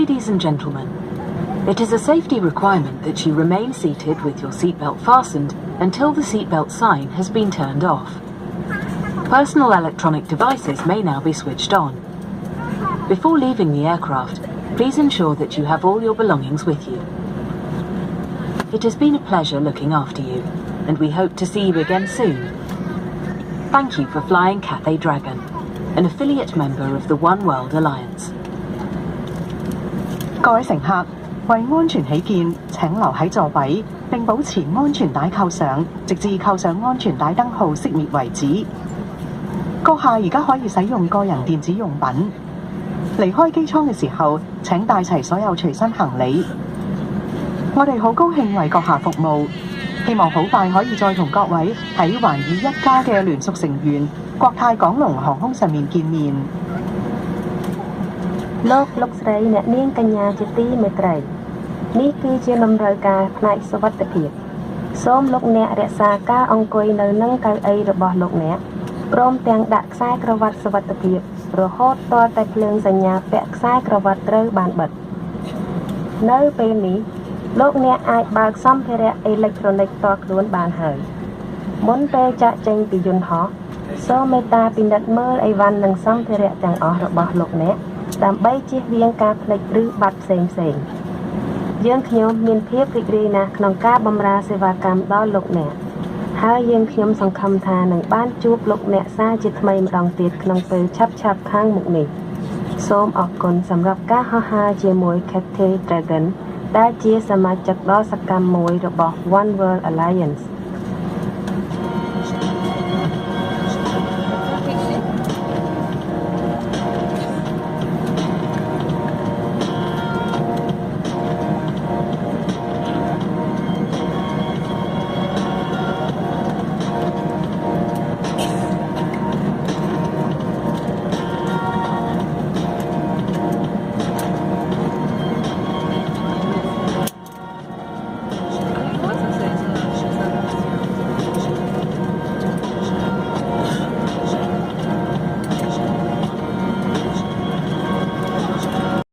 Ladies and gentlemen, it is a safety requirement that you remain seated with your seatbelt fastened until the seatbelt sign has been turned off. Personal electronic devices may now be switched on. Before leaving the aircraft, please ensure that you have all your belongings with you. It has been a pleasure looking after you, and we hope to see you again soon. Thank you for flying Cathay Dragon, an affiliate member of the One World Alliance. 各位乘客，為安全起見，請留喺座位，並保持安全帶扣上，直至扣上安全帶燈號熄滅為止。閣下而家可以使用個人電子用品。離開機艙嘅時候，請帶齊所有隨身行李。我哋好高興為閣下服務，希望好快可以再同各位喺環宇一家嘅聯屬成員國泰港龍航空上面見面。លោកស្រីអ្នកនាងកញ្ញាជាទីមេត្រីនេះគឺជាតម្រូវការផ្នែកសុវត្ថិភាពសូមលោកអ្នករក្សាការអង្គុយនៅនឹងកៅអីរបស់លោកអ្នកព្រមទាំងដាក់ខ្សែក្រវ៉ាត់សុវត្ថិភាពរហូតទាល់តែភ្លើងសញ្ញាពាក់ខ្សែក្រវ៉ាត់ត្រូវបានបិទនៅពេលនេះលោកអ្នកអាចបើកសម្ភារៈអេឡិចត្រូនិកផ្ទាល់ខ្លួនបានហើយមុនពេលចាក់ចេញពីយន្តហោះសូមមេត្តាពិនិត្យមើលអីវ៉ាន់និងសម្ភារៈទាំងអស់របស់លោកអ្នកដើម្បីជៀសវាងការភ្លេចឬបាត់ផ្សេងៗយើងខ្ញុំមានភាពរីករាយណាស់ក្នុងការបម្រើសេវាកម្មដល់លោកអ្នកហើយយើងខ្ញុំសង្ឃឹមថានឹងបានជួបលោកអ្នកសាជាថ្មីម្ដងទៀតក្នុងពេលឆាប់ៗខាងមុខនេះសូមអរគុណសម្រាប់ការហោះហើរជាមួយ Cathay Dragon ដែលជាសមាជិកដ៏សកម្មមួយរបស់ One World Alliance